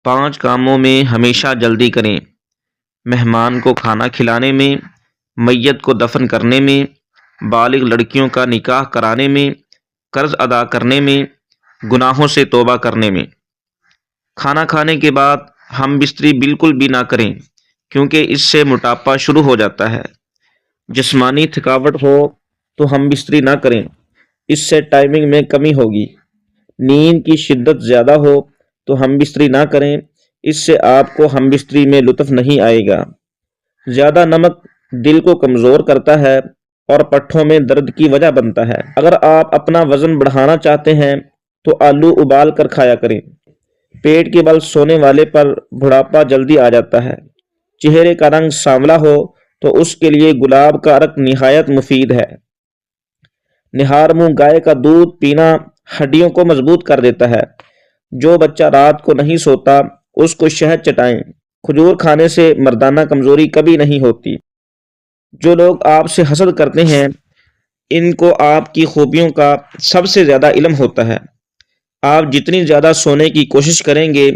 5 کاموں میں ہمیشہ جلدی کریں: مہمان کو کھانا کھلانے میں، میت کو دفن کرنے میں، بالغ لڑکیوں کا نکاح کرانے میں، قرض ادا کرنے میں، گناہوں سے توبہ کرنے میں۔ کھانا کھانے کے بعد ہم بستری بالکل بھی نہ کریں، کیونکہ اس سے موٹاپا شروع ہو جاتا ہے۔ جسمانی تھکاوٹ ہو تو ہم بستری نہ کریں، اس سے ٹائمنگ میں کمی ہوگی۔ نیند کی شدت زیادہ ہو تو ہم بستری نہ کریں، اس سے آپ کو ہم بستری میں لطف نہیں آئے گا۔ زیادہ نمک دل کو کمزور کرتا ہے اور پٹھوں میں درد کی وجہ بنتا ہے۔ اگر آپ اپنا وزن بڑھانا چاہتے ہیں تو آلو ابال کر کھایا کریں۔ پیٹ کے بل سونے والے پر بڑھاپا جلدی آ جاتا ہے۔ چہرے کا رنگ سانولا ہو تو اس کے لیے گلاب کا عرق نہایت مفید ہے۔ نہار منہ گائے کا دودھ پینا ہڈیوں کو مضبوط کر دیتا ہے۔ جو بچہ رات کو نہیں سوتا اس کو شہد چٹائیں۔ کھجور کھانے سے مردانہ کمزوری کبھی نہیں ہوتی۔ جو لوگ آپ سے حسد کرتے ہیں ان کو آپ کی خوبیوں کا سب سے زیادہ علم ہوتا ہے۔ آپ جتنی زیادہ سونے کی کوشش کریں گے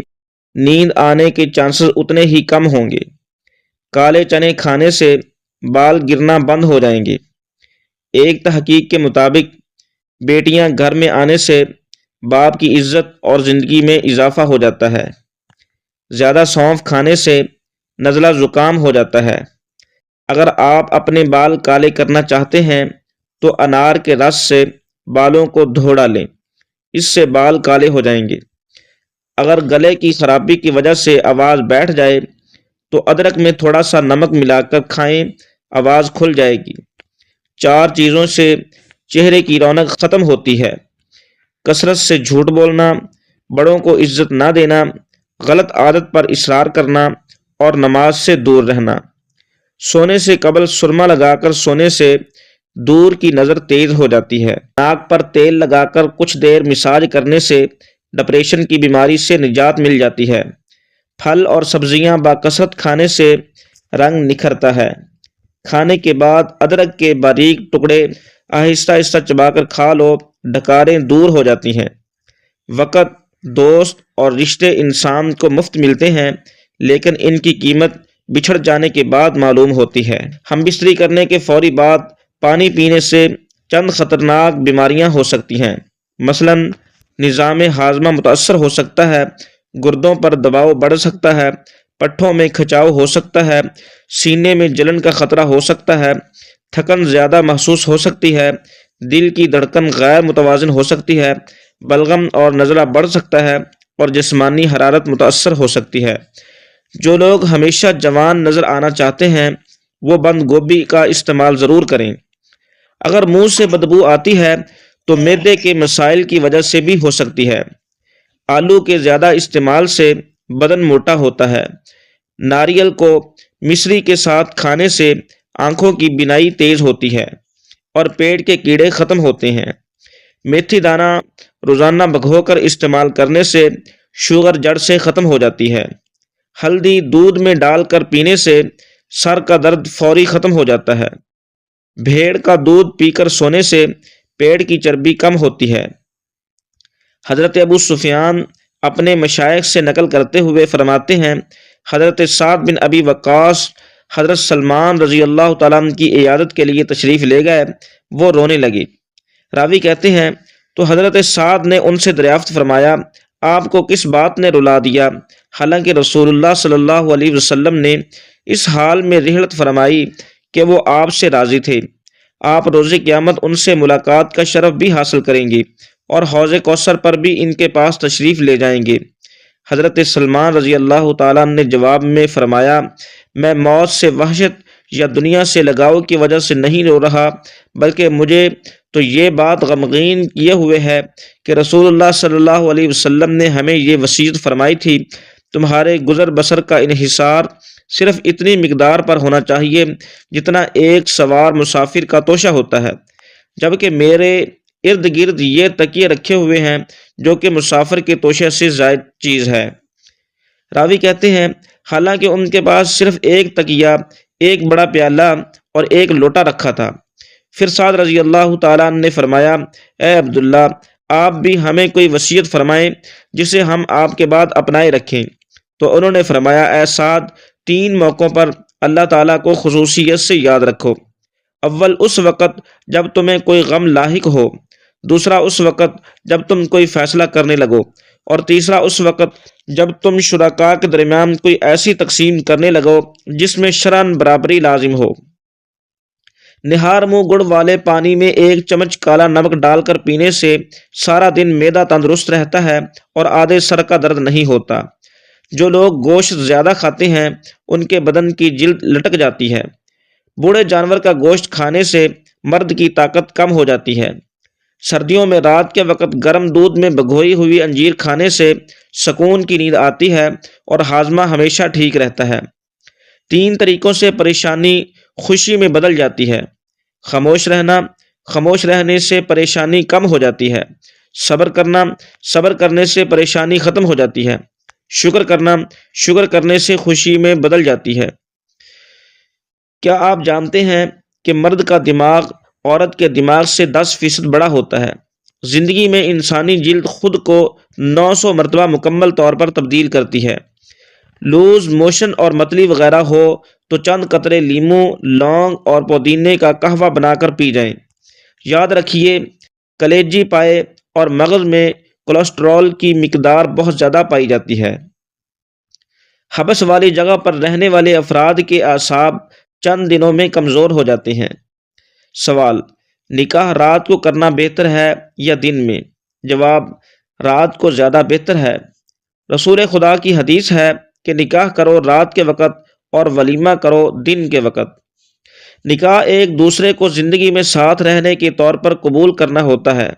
نیند آنے کے چانسز اتنے ہی کم ہوں گے۔ کالے چنے کھانے سے بال گرنا بند ہو جائیں گے۔ ایک تحقیق کے مطابق بیٹیاں گھر میں آنے سے باپ کی عزت اور زندگی میں اضافہ ہو جاتا ہے۔ زیادہ سونف کھانے سے نزلہ زکام ہو جاتا ہے۔ اگر آپ اپنے بال کالے کرنا چاہتے ہیں تو انار کے رس سے بالوں کو دھو ڈالیں، اس سے بال کالے ہو جائیں گے۔ اگر گلے کی خرابی کی وجہ سے آواز بیٹھ جائے تو ادرک میں تھوڑا سا نمک ملا کر کھائیں، آواز کھل جائے گی۔ 4 چیزوں سے چہرے کی رونق ختم ہوتی ہے: کثرت سے جھوٹ بولنا، بڑوں کو عزت نہ دینا، غلط عادت پر اصرار کرنا اور نماز سے دور رہنا۔ سونے سے قبل سرما لگا کر سونے سے دور کی نظر تیز ہو جاتی ہے۔ ناک پر تیل لگا کر کچھ دیر مساج کرنے سے ڈپریشن کی بیماری سے نجات مل جاتی ہے۔ پھل اور سبزیاں باکثرت کھانے سے رنگ نکھرتا ہے۔ کھانے کے بعد ادرک کے باریک ٹکڑے آہستہ آہستہ چبا کر کھا لو، ڈکاریں دور ہو جاتی ہیں۔ وقت، دوست اور رشتے انسان کو مفت ملتے ہیں، لیکن ان کی قیمت بچھڑ جانے کے بعد معلوم ہوتی ہے۔ ہم بستری کرنے کے فوری بعد پانی پینے سے چند خطرناک بیماریاں ہو سکتی ہیں۔ مثلا نظام ہاضمہ متاثر ہو سکتا ہے، گردوں پر دباؤ بڑھ سکتا ہے، پٹھوں میں کھچاؤ ہو سکتا ہے، سینے میں جلن کا خطرہ ہو سکتا ہے، تھکن زیادہ محسوس ہو سکتی ہے، دل کی دھڑکن غیر متوازن ہو سکتی ہے، بلغم اور نزلہ بڑھ سکتا ہے اور جسمانی حرارت متاثر ہو سکتی ہے۔ جو لوگ ہمیشہ جوان نظر آنا چاہتے ہیں وہ بند گوبھی کا استعمال ضرور کریں۔ اگر منہ سے بدبو آتی ہے تو معدے کے مسائل کی وجہ سے بھی ہو سکتی ہے۔ آلو کے زیادہ استعمال سے بدن موٹا ہوتا ہے۔ ناریل کو مصری کے ساتھ کھانے سے آنکھوں کی بینائی تیز ہوتی ہے اور پیٹ کے کیڑے ختم ہوتے ہیں۔ میتھی دانہ روزانہ بھگو کر استعمال کرنے سے شوگر جڑ سے ختم ہو جاتی ہے۔ ہلدی دودھ میں ڈال کر پینے سے سر کا درد فوری ختم ہو جاتا ہے۔ بھیڑ کا دودھ پی کر سونے سے پیٹ کی چربی کم ہوتی ہے۔ حضرت ابو سفیان اپنے مشائخ سے نقل کرتے ہوئے فرماتے ہیں، حضرت سعد بن ابی وقاص حضرت سلمان رضی اللہ تعالیٰ عنہ کی عیادت کے لیے تشریف لے گئے، وہ رونے لگے۔ راوی کہتے ہیں تو حضرت سعد نے ان سے دریافت فرمایا، آپ کو کس بات نے رلا دیا؟ حالانکہ رسول اللہ صلی اللہ علیہ وسلم نے اس حال میں رحلت فرمائی کہ وہ آپ سے راضی تھے۔ آپ روز قیامت ان سے ملاقات کا شرف بھی حاصل کریں گے اور حوض کوثر پر بھی ان کے پاس تشریف لے جائیں گے۔ حضرت سلمان رضی اللہ تعالیٰ نے جواب میں فرمایا، میں موت سے وحشت یا دنیا سے لگاؤ کی وجہ سے نہیں رو رہا، بلکہ مجھے تو یہ بات غمگین کیے ہوئے ہے کہ رسول اللہ صلی اللہ علیہ وسلم نے ہمیں یہ وصیت فرمائی تھی، تمہارے گزر بسر کا انحصار صرف اتنی مقدار پر ہونا چاہیے جتنا ایک سوار مسافر کا توشہ ہوتا ہے، جبکہ میرے ارد گرد یہ تکیے رکھے ہوئے ہیں جو کہ مسافر کے توشے سے زائد چیز ہے۔ راوی کہتے ہیں حالانکہ ان کے پاس صرف ایک تکیہ، ایک بڑا پیالہ اور ایک لوٹا رکھا تھا۔ پھر سعد رضی اللہ تعالیٰ عنہ نے فرمایا، اے عبداللہ، آپ بھی ہمیں کوئی وصیت فرمائیں جسے ہم آپ کے بعد اپنائے رکھیں۔ تو انہوں نے فرمایا، اے سعد، 3 موقعوں پر اللہ تعالیٰ کو خصوصیت سے یاد رکھو۔ اول اس وقت جب تمہیں کوئی غم لاحق ہو، دوسرا اس وقت جب تم کوئی فیصلہ کرنے لگو، اور تیسرا اس وقت جب تم شرکاء کے درمیان کوئی ایسی تقسیم کرنے لگو جس میں شرعاً برابری لازم ہو۔ نہار منہ گڑ والے پانی میں 1 چمچ کالا نمک ڈال کر پینے سے سارا دن معدہ تندرست رہتا ہے اور آدھے سر کا درد نہیں ہوتا۔ جو لوگ گوشت زیادہ کھاتے ہیں ان کے بدن کی جلد لٹک جاتی ہے۔ بوڑھے جانور کا گوشت کھانے سے مرد کی طاقت کم ہو جاتی ہے۔ سردیوں میں رات کے وقت گرم دودھ میں بھگوئی ہوئی انجیر کھانے سے سکون کی نیند آتی ہے اور ہاضمہ ہمیشہ ٹھیک رہتا ہے۔ 3 طریقوں سے پریشانی خوشی میں بدل جاتی ہے۔ خاموش رہنا، خاموش رہنے سے پریشانی کم ہو جاتی ہے۔ صبر کرنا، صبر کرنے سے پریشانی ختم ہو جاتی ہے۔ شکر کرنا، شکر کرنے سے خوشی میں بدل جاتی ہے۔ کیا آپ جانتے ہیں کہ مرد کا دماغ عورت کے دماغ سے 10% بڑا ہوتا ہے؟ زندگی میں انسانی جلد خود کو 900 مرتبہ مکمل طور پر تبدیل کرتی ہے۔ لوز موشن اور متلی وغیرہ ہو تو چند قطرے لیموں، لونگ اور پودینے کا قہوہ بنا کر پی جائیں۔ یاد رکھیے، کلیجی پائے اور مغز میں کولیسٹرول کی مقدار بہت زیادہ پائی جاتی ہے۔ حبس والی جگہ پر رہنے والے افراد کے اعصاب چند دنوں میں کمزور ہو جاتے ہیں۔ سوال: نکاح رات کو کرنا بہتر ہے یا دن میں؟ جواب: رات کو زیادہ بہتر ہے۔ رسول خدا کی حدیث ہے کہ نکاح کرو رات کے وقت اور ولیمہ کرو دن کے وقت۔ نکاح ایک دوسرے کو زندگی میں ساتھ رہنے کے طور پر قبول کرنا ہوتا ہے،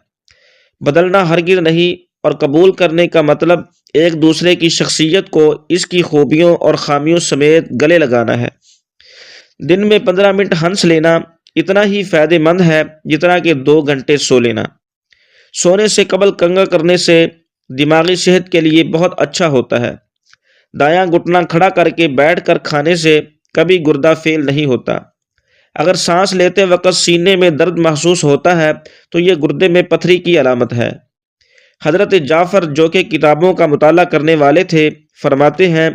بدلنا ہرگز نہیں، اور قبول کرنے کا مطلب ایک دوسرے کی شخصیت کو اس کی خوبیوں اور خامیوں سمیت گلے لگانا ہے۔ دن میں 15 منٹ ہنس لینا اتنا ہی فائدہ مند ہے جتنا کہ 2 گھنٹے سو لینا۔ سونے سے قبل کنگھا کرنے سے دماغی صحت کے لیے بہت اچھا ہوتا ہے۔ دایاں گھٹنا کھڑا کر کے بیٹھ کر کھانے سے کبھی گردہ فیل نہیں ہوتا۔ اگر سانس لیتے وقت سینے میں درد محسوس ہوتا ہے تو یہ گردے میں پتھری کی علامت ہے۔ حضرت جعفر، جو کہ کتابوں کا مطالعہ کرنے والے تھے، فرماتے ہیں،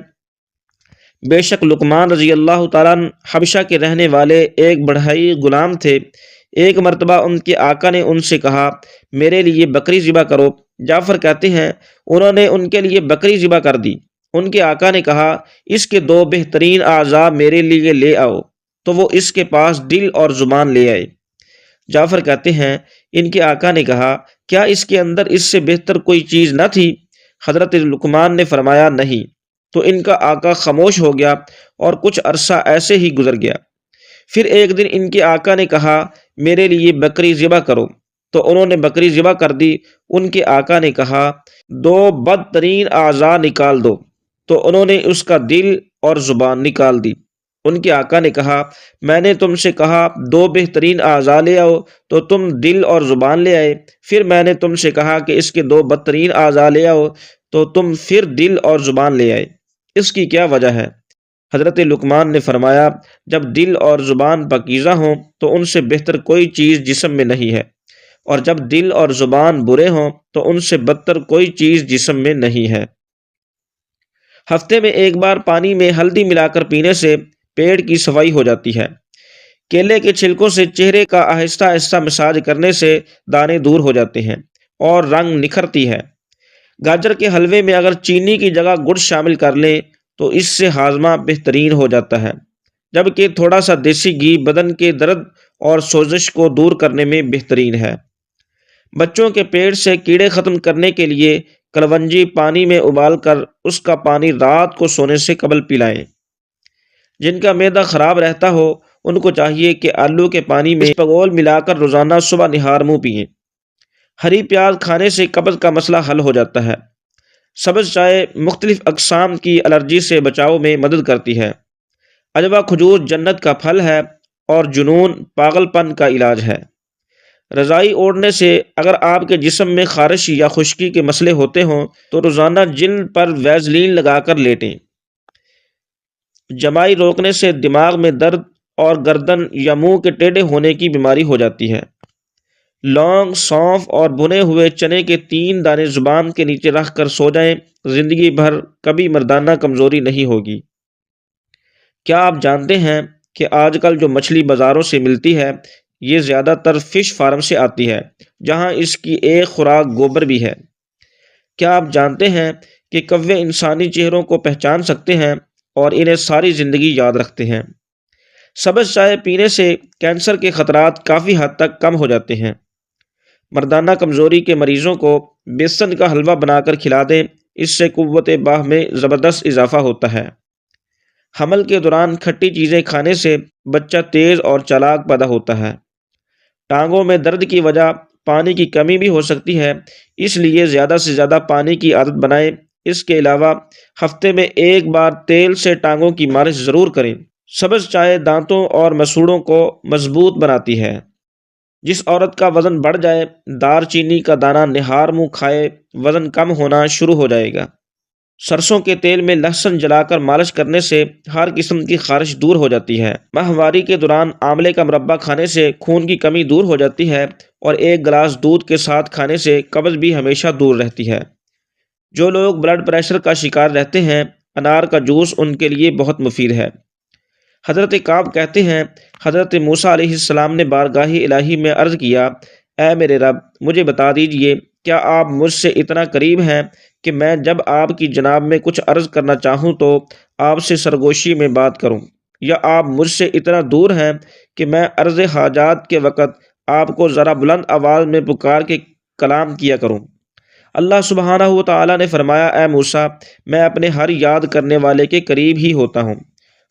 بے شک لقمان رضی اللہ تعالیٰ عنہ حبشہ کے رہنے والے ایک بڑھئی غلام تھے۔ ایک مرتبہ ان کے آقا نے ان سے کہا، میرے لیے بکری ذبح کرو۔ جعفر کہتے ہیں، انہوں نے ان کے لیے بکری ذبح کر دی۔ ان کے آقا نے کہا، اس کے 2 بہترین اعضاء میرے لیے لے آؤ، تو وہ اس کے پاس دل اور زبان لے آئے۔ جعفر کہتے ہیں، ان کے آقا نے کہا، کیا اس کے اندر اس سے بہتر کوئی چیز نہ تھی؟ حضرت لقمان نے فرمایا، نہیں۔ تو ان کا آقا خاموش ہو گیا اور کچھ عرصہ ایسے ہی گزر گیا۔ پھر ایک دن ان کے آقا نے کہا، میرے لیے بکری ذبح کرو، تو انہوں نے بکری ذبح کر دی۔ ان کے آقا نے کہا، 2 بدترین اعضاء نکال دو، تو انہوں نے اس کا دل اور زبان نکال دی۔ ان کے آقا نے کہا، میں نے تم سے کہا 2 بہترین اعضاء لے آؤ، تو تم دل اور زبان لے آئے۔ پھر میں نے تم سے کہا کہ اس کے 2 بدترین اعضاء لے آؤ، تو تم پھر دل اور زبان لے آئے۔ اس کی کیا وجہ ہے؟ حضرت لقمان نے فرمایا، جب دل اور زبان پاکیزہ ہوں تو ان سے بہتر کوئی چیز جسم میں نہیں ہے، اور جب دل اور زبان برے ہوں تو ان سے بدتر کوئی چیز جسم میں نہیں ہے۔ ہفتے میں 1 بار پانی میں ہلدی ملا کر پینے سے پیٹ کی صفائی ہو جاتی ہے۔ کیلے کے چھلکوں سے چہرے کا آہستہ آہستہ مساج کرنے سے دانے دور ہو جاتے ہیں اور رنگ نکھرتی ہے۔ گاجر کے حلوے میں اگر چینی کی جگہ گڑ شامل کر لیں تو اس سے ہاضمہ بہترین ہو جاتا ہے، جبکہ تھوڑا سا دیسی گھی بدن کے درد اور سوزش کو دور کرنے میں بہترین ہے۔ بچوں کے پیٹ سے کیڑے ختم کرنے کے لیے کلونجی پانی میں ابال کر اس کا پانی رات کو سونے سے قبل پلائیں۔ جن کا معدہ خراب رہتا ہو ان کو چاہیے کہ آلو کے پانی میں اسپغول ملا کر روزانہ صبح نہار منہ پئیں۔ ہری پیاز کھانے سے قبض کا مسئلہ حل ہو جاتا ہے۔ سبز چائے مختلف اقسام کی الرجی سے بچاؤ میں مدد کرتی ہے۔ عجوہ کھجور جنت کا پھل ہے اور جنون پاگل پن کا علاج ہے۔ رضائی اوڑھنے سے اگر آپ کے جسم میں خارش یا خشکی کے مسئلے ہوتے ہوں تو روزانہ جلد پر ویزلین لگا کر لیٹیں۔ جمائی روکنے سے دماغ میں درد اور گردن یا منہ کے ٹیڑھے ہونے کی بیماری ہو جاتی ہے۔ لونگ، سونف اور بھنے ہوئے چنے کے 3 دانے زبان کے نیچے رکھ کر سو جائیں، زندگی بھر کبھی مردانہ کمزوری نہیں ہوگی۔ کیا آپ جانتے ہیں کہ آج کل جو مچھلی بازاروں سے ملتی ہے یہ زیادہ تر فش فارم سے آتی ہے، جہاں اس کی ایک خوراک گوبر بھی ہے؟ کیا آپ جانتے ہیں کہ کوے انسانی چہروں کو پہچان سکتے ہیں اور انہیں ساری زندگی یاد رکھتے ہیں؟ سبز چائے پینے سے کینسر کے خطرات کافی حد تک کم ہو جاتے ہیں۔ مردانہ کمزوری کے مریضوں کو بیسن کا حلوہ بنا کر کھلا دیں، اس سے قوت باہ میں زبردست اضافہ ہوتا ہے۔ حمل کے دوران کھٹی چیزیں کھانے سے بچہ تیز اور چالاک پیدا ہوتا ہے۔ ٹانگوں میں درد کی وجہ پانی کی کمی بھی ہو سکتی ہے، اس لیے زیادہ سے زیادہ پانی کی عادت بنائیں۔ اس کے علاوہ ہفتے میں ایک بار تیل سے ٹانگوں کی مالش ضرور کریں۔ سبز چائے دانتوں اور مسوڑوں کو مضبوط بناتی ہے۔ جس عورت کا وزن بڑھ جائے، دار چینی کا دانہ نہار منہ کھائے، وزن کم ہونا شروع ہو جائے گا۔ سرسوں کے تیل میں لہسن جلا کر مالش کرنے سے ہر قسم کی خارش دور ہو جاتی ہے۔ ماہواری کے دوران آملے کا مربع کھانے سے خون کی کمی دور ہو جاتی ہے اور ایک گلاس دودھ کے ساتھ کھانے سے قبض بھی ہمیشہ دور رہتی ہے۔ جو لوگ بلڈ پریشر کا شکار رہتے ہیں، انار کا جوس ان کے لیے بہت مفید ہے۔ حضرت کعب کہتے ہیں، حضرت موسیٰ علیہ السلام نے بارگاہ الہی میں عرض کیا، اے میرے رب، مجھے بتا دیجئے، کیا آپ مجھ سے اتنا قریب ہیں کہ میں جب آپ کی جناب میں کچھ عرض کرنا چاہوں تو آپ سے سرگوشی میں بات کروں، یا آپ مجھ سے اتنا دور ہیں کہ میں عرض حاجات کے وقت آپ کو ذرا بلند آواز میں پکار کے کلام کیا کروں؟ اللہ سبحانہ و تعالیٰ نے فرمایا، اے موسیٰ، میں اپنے ہر یاد کرنے والے کے قریب ہی ہوتا ہوں۔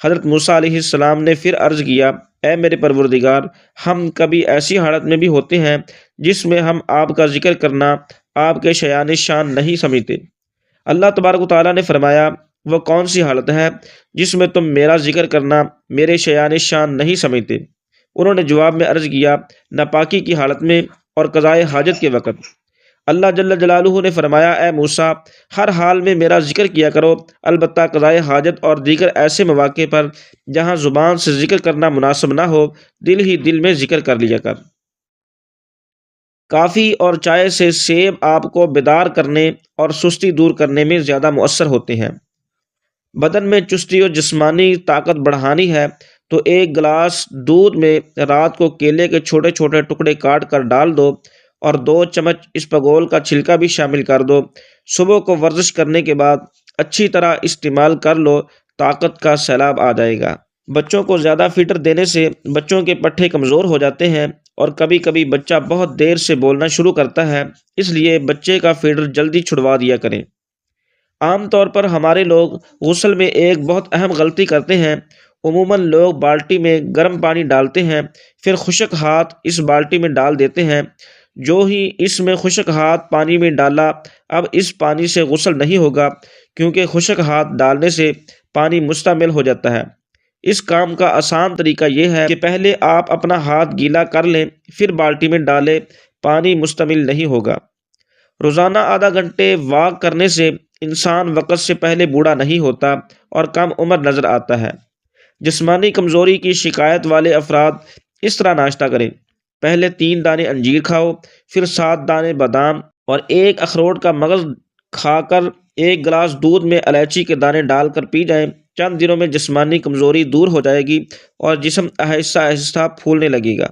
حضرت موسیٰ علیہ السلام نے پھر عرض کیا، اے میرے پروردگار، ہم کبھی ایسی حالت میں بھی ہوتے ہیں جس میں ہم آپ کا ذکر کرنا آپ کے شایان شان نہیں سمجھتے۔ اللہ تبارک و تعالیٰ نے فرمایا، وہ کون سی حالت ہے جس میں تم میرا ذکر کرنا میرے شایان شان نہیں سمجھتے؟ انہوں نے جواب میں عرض کیا، ناپاکی کی حالت میں اور قضائے حاجت کے وقت۔ اللہ جل جلالہ نے فرمایا، اے موسیٰ، ہر حال میں میرا ذکر کیا کرو، البتہ قضائے حاجت اور دیگر ایسے مواقع پر جہاں زبان سے ذکر کرنا مناسب نہ ہو، دل ہی دل میں ذکر کر لیا کر۔ کافی اور چائے سے سیب آپ کو بیدار کرنے اور سستی دور کرنے میں زیادہ مؤثر ہوتے ہیں۔ بدن میں چستی اور جسمانی طاقت بڑھانی ہے تو ایک گلاس دودھ میں رات کو کیلے کے چھوٹے چھوٹے ٹکڑے کاٹ کر ڈال دو اور 2 چمچ اسپغول کا چھلکا بھی شامل کر دو۔ صبح کو ورزش کرنے کے بعد اچھی طرح استعمال کر لو، طاقت کا سیلاب آ جائے گا۔ بچوں کو زیادہ فیڈر دینے سے بچوں کے پٹھے کمزور ہو جاتے ہیں اور کبھی کبھی بچہ بہت دیر سے بولنا شروع کرتا ہے، اس لیے بچے کا فیڈر جلدی چھڑوا دیا کریں۔ عام طور پر ہمارے لوگ غسل میں ایک بہت اہم غلطی کرتے ہیں۔ عموماً لوگ بالٹی میں گرم پانی ڈالتے ہیں، پھر خشک ہاتھ اس بالٹی میں ڈال دیتے ہیں۔ جو ہی اس میں خشک ہاتھ پانی میں ڈالا، اب اس پانی سے غسل نہیں ہوگا، کیونکہ خشک ہاتھ ڈالنے سے پانی مستعمل ہو جاتا ہے۔ اس کام کا آسان طریقہ یہ ہے کہ پہلے آپ اپنا ہاتھ گیلا کر لیں، پھر بالٹی میں ڈالیں، پانی مستعمل نہیں ہوگا۔ روزانہ آدھا گھنٹے واک کرنے سے انسان وقت سے پہلے بوڑھا نہیں ہوتا اور کم عمر نظر آتا ہے۔ جسمانی کمزوری کی شکایت والے افراد اس طرح ناشتہ کریں: پہلے 3 دانے انجیر کھاؤ، پھر 7 دانے بادام اور 1 اخروٹ کا مغز کھا کر 1 گلاس دودھ میں الائچی کے دانے ڈال کر پی جائیں۔ چند دنوں میں جسمانی کمزوری دور ہو جائے گی اور جسم آہستہ آہستہ پھولنے لگے گا۔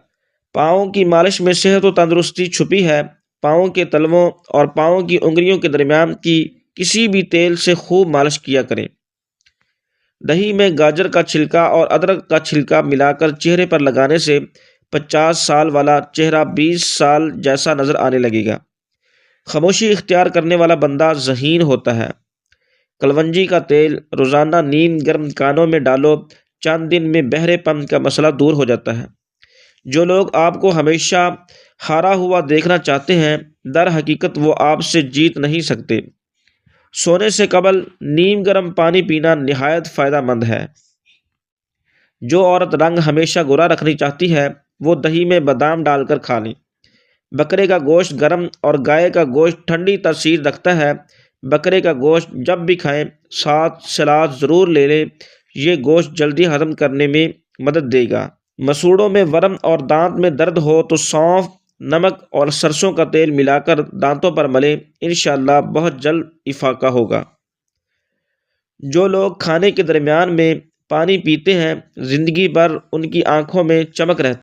پاؤں کی مالش میں صحت و تندرستی چھپی ہے۔ پاؤں کے تلووں اور پاؤں کی انگلیوں کے درمیان کی کسی بھی تیل سے خوب مالش کیا کریں۔ دہی میں گاجر کا چھلکا اور ادرک کا چھلکا ملا کر چہرے پر لگانے سے 50 سال والا چہرہ 20 سال جیسا نظر آنے لگے گا۔ خاموشی اختیار کرنے والا بندہ ذہین ہوتا ہے۔ کلونجی کا تیل روزانہ نیم گرم کانوں میں ڈالو، چند دن میں بہرے پن کا مسئلہ دور ہو جاتا ہے۔ جو لوگ آپ کو ہمیشہ ہارا ہوا دیکھنا چاہتے ہیں، در حقیقت وہ آپ سے جیت نہیں سکتے۔ سونے سے قبل نیم گرم پانی پینا نہایت فائدہ مند ہے۔ جو عورت رنگ ہمیشہ گورا رکھنی چاہتی ہے، وہ دہی میں بادام ڈال کر کھا لیں۔ بکرے کا گوشت گرم اور گائے کا گوشت ٹھنڈی تاثیر رکھتا ہے۔ بکرے کا گوشت جب بھی کھائیں، ساتھ سلاد ضرور لے لیں، یہ گوشت جلدی ہضم کرنے میں مدد دے گا۔ مسوڑوں میں ورم اور دانت میں درد ہو تو سونف نمک اور سرسوں کا تیل ملا کر دانتوں پر ملیں، انشاءاللہ بہت جلد افاقہ ہوگا۔ جو لوگ کھانے کے درمیان میں پانی پیتے ہیں، زندگی بھر ان کی آنکھوں میں چمک رہتی